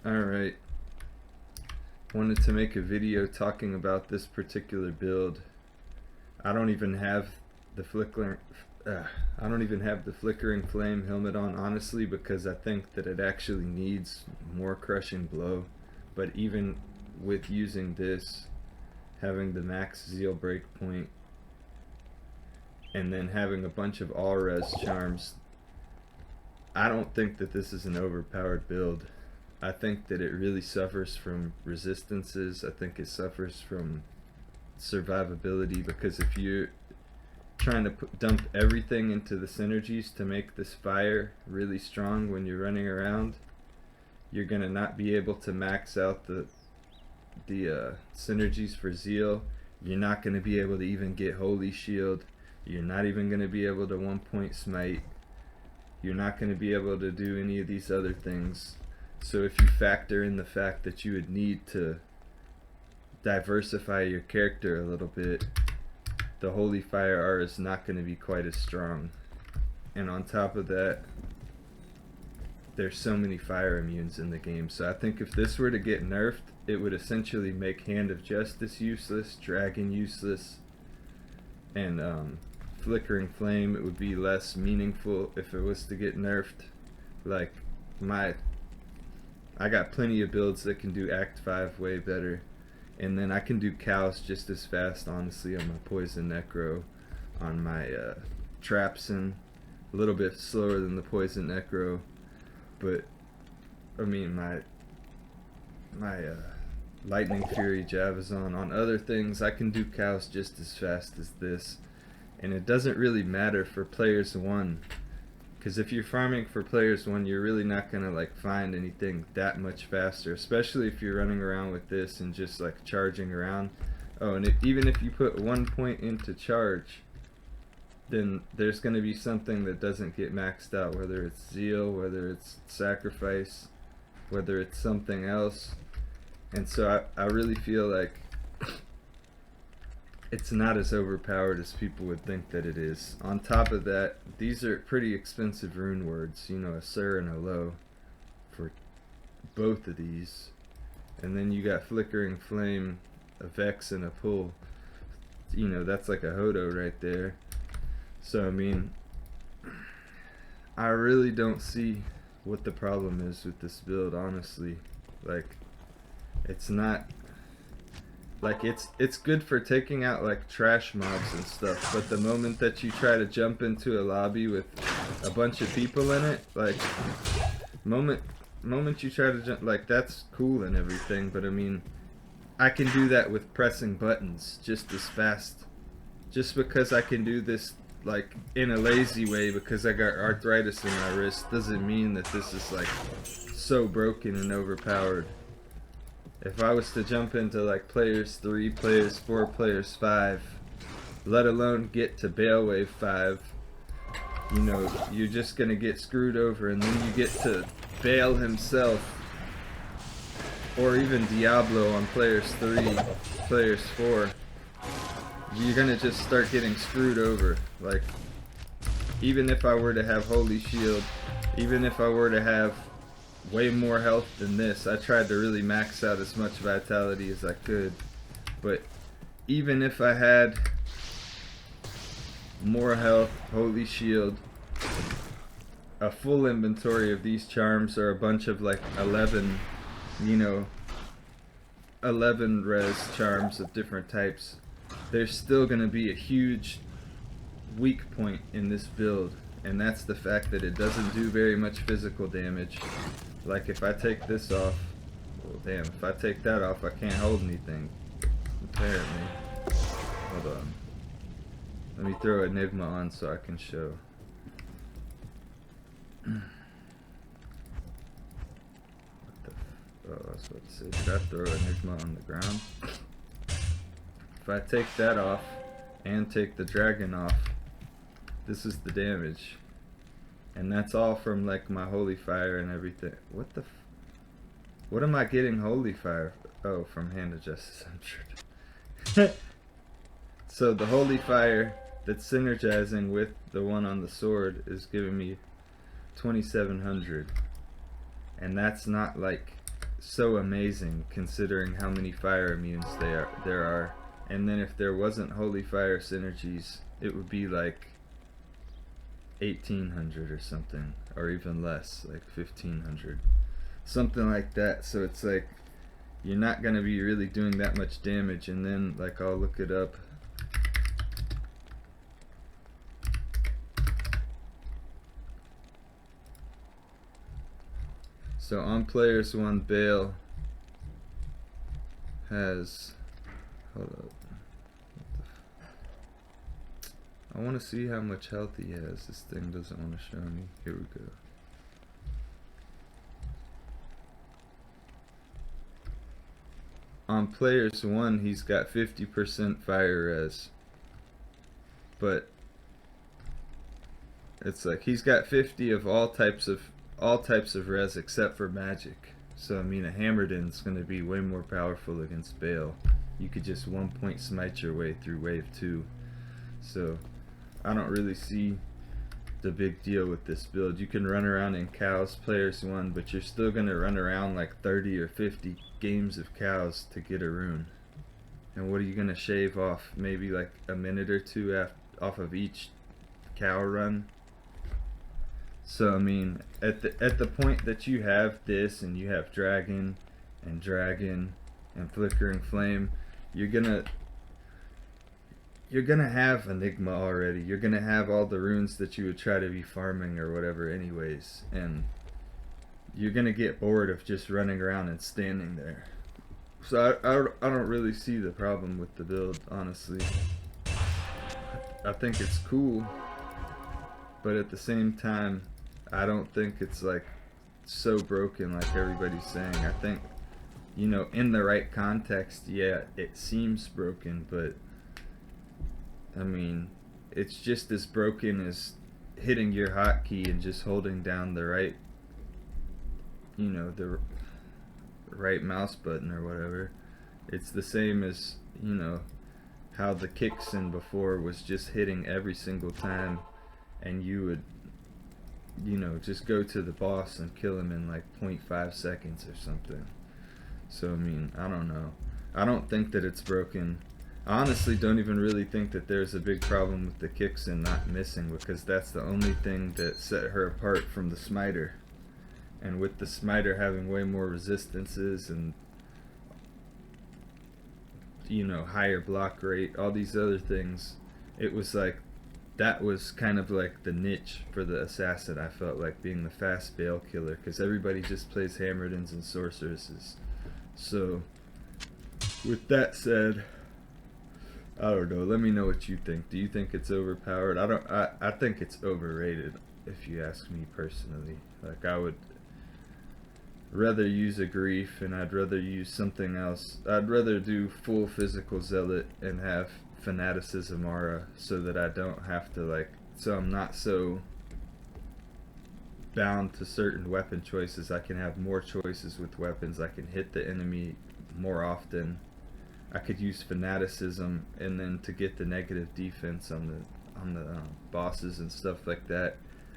Alright, wanted to make a video talking about this particular build. I don't even have the flickering flame helmet on, honestly, because I think that it actually needs more crushing blow. But even with using this, having the max zeal breakpoint, and then having a bunch of all res charms, I don't think that this is an overpowered build. I think that it really suffers from resistances. I think it suffers from survivability, because if you're trying to dump everything into the synergies to make this fire really strong when you're running around, you're gonna not be able to max out the synergies for zeal. You're not gonna be able to even get holy shield. You're not even gonna be able to 1-point smite. You're not gonna be able to do any of these other things. So if you factor in the fact that you would need to diversify your character a little bit, the Holy Fire R is not going to be quite as strong. And on top of that, there's so many fire immunes in the game. So I think if this were to get nerfed, it would essentially make Hand of Justice useless, Dragon useless, and Flickering Flame, it would be less meaningful if it was to get nerfed. Like, I got plenty of builds that can do Act 5 way better. And then I can do cows just as fast, honestly, on my Poison Necro, on my Trapson, a little bit slower than the Poison Necro, but I mean my Lightning Fury Javazon. On other things, I can do cows just as fast as this, and it doesn't really matter for players 1. Because if you're farming for players 1, you're really not going to like find anything that much faster, especially if you're running around with this and just like charging around. Oh, and even if you put 1 point into charge, then there's going to be something that doesn't get maxed out, whether it's zeal, whether it's sacrifice, whether it's something else. And so I really feel like it's not as overpowered as people would think that it is. On top of that, these are pretty expensive rune words, you know, a Sur and a Low for both of these. And then you got Flickering Flame, a Vex, and a Pull. You know, that's like a Hodo right there. So I mean, I really don't see what the problem is with this build, honestly. Like, it's not... Like, it's good for taking out like trash mobs and stuff, but the moment that you try to jump into a lobby with a bunch of people in it, like moment you try to jump, like, that's cool and everything, but I mean, I can do that with pressing buttons just as fast, just because I can do this like in a lazy way because I got arthritis in my wrist doesn't mean that this is like so broken and overpowered. If I was to jump into like players 3, players 4, players 5, let alone get to Balewave 5, you know, you're just gonna get screwed over, and then you get to Bale himself, or even Diablo on players 3, players 4, you're gonna just start getting screwed over. Like, even if I were to have Holy Shield, even if I were to have way more health than this, I tried to really max out as much vitality as I could, but even if I had more health, Holy Shield, a full inventory of these charms, or a bunch of like 11, you know, 11 res charms of different types, there's still going to be a huge weak point in this build, and that's the fact that it doesn't do very much physical damage. Like, if I take this off, well, damn, if I take that off, I can't hold anything, apparently. Hold on. Let me throw Enigma on so I can show. Oh, I was about to say, should I throw Enigma on the ground? If I take that off, and take the dragon off, this is the damage. And that's all from like my Holy Fire and everything. What the what am I getting Holy Fire? Oh, from Hand of Justice, I'm sure. So the Holy Fire that's synergizing with the one on the sword is giving me 2700. And that's not like so amazing considering how many fire immunes there are. And then if there wasn't holy fire synergies, it would be like 1800 or something, or even less, like 1500, something like that. So it's like you're not gonna be really doing that much damage. And then like I'll look it up. So on players 1, Bale has, hold up, I want to see how much health he has. This thing doesn't want to show me. Here we go. On players 1, he's got 50% fire res, but it's like he's got 50 of all types of res except for magic. So I mean, a Auradin's going to be way more powerful against Bale. You could just 1-point smite your way through wave 2. So I don't really see the big deal with this build. You can run around in cows players 1, but you're still going to run around like 30 or 50 games of cows to get a rune. And what are you going to shave off? Maybe like a minute or two off of each cow run? So I mean, at the point that you have this and you have dragon and flickering flame, you're gonna have enigma already. You're gonna have all the runes that you would try to be farming or whatever anyways, and you're gonna get bored of just running around and standing there. So I don't really see the problem with the build, honestly. I think it's cool, but at the same time, I don't think it's like so broken like everybody's saying. I think, you know, in the right context, yeah, it seems broken, but I mean, it's just as broken as hitting your hotkey and just holding down the right, you know, the right mouse button or whatever. It's the same as, you know, how the kicksin before was just hitting every single time, and you would, you know, just go to the boss and kill him in like 0.5 seconds or something. So I mean, I don't know. I don't think that it's broken. I honestly don't even really think that there's a big problem with the kicksin not missing, because that's the only thing that set her apart from the smiter. And with the smiter having way more resistances and, you know, higher block rate, all these other things, it was like that was kind of like the niche for the assassin. I felt like, being the fast Bale killer, because everybody just plays Auradins and sorceresses. So with that said, I don't know, let me know what you think. Do you think it's overpowered? I think it's overrated, if you ask me personally. Like, I would rather use a grief, and I'd rather use something else. I'd rather do full physical zealot and have fanaticism aura, so that I don't have to, like, so I'm not so bound to certain weapon choices. I can have more choices with weapons. I can hit the enemy more often. I could use fanaticism, and then to get the negative defense on the bosses and stuff like that,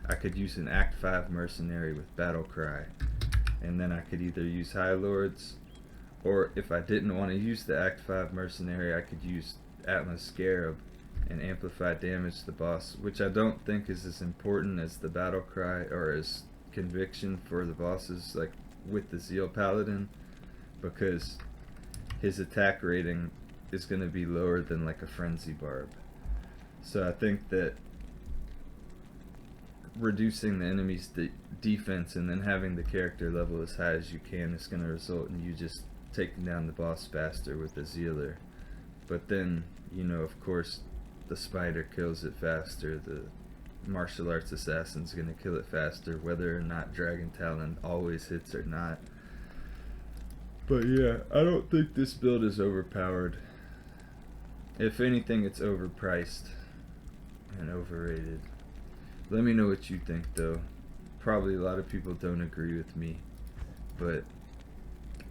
I could use an Act 5 mercenary with battle cry, and then I could either use High Lords, or if I didn't want to use the Act 5 mercenary, I could use atmas scarab and amplify damage to the boss, which I don't think is as important as the battle cry or as conviction for the bosses, like with the Zeal Paladin, because his attack rating is going to be lower than like a frenzy barb. So I think that reducing the enemy's defense and then having the character level as high as you can is going to result in you just taking down the boss faster with the Zealer. But then, you know, of course, the spider kills it faster. The martial arts assassin's going to kill it faster, whether or not Dragon Talon always hits or not. But yeah, I don't think this build is overpowered. If anything, it's overpriced and overrated. Let me know what you think, though. Probably a lot of people don't agree with me, but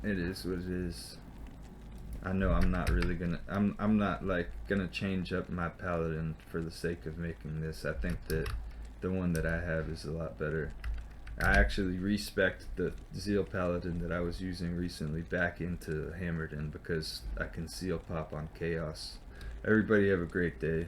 it is what it is. I know I'm not really gonna, I'm not like gonna change up my paladin for the sake of making this. I think that the one that I have is a lot better. I actually respect the Zeal Paladin that I was using recently back into Hammered In because I can seal pop on Chaos. Everybody have a great day.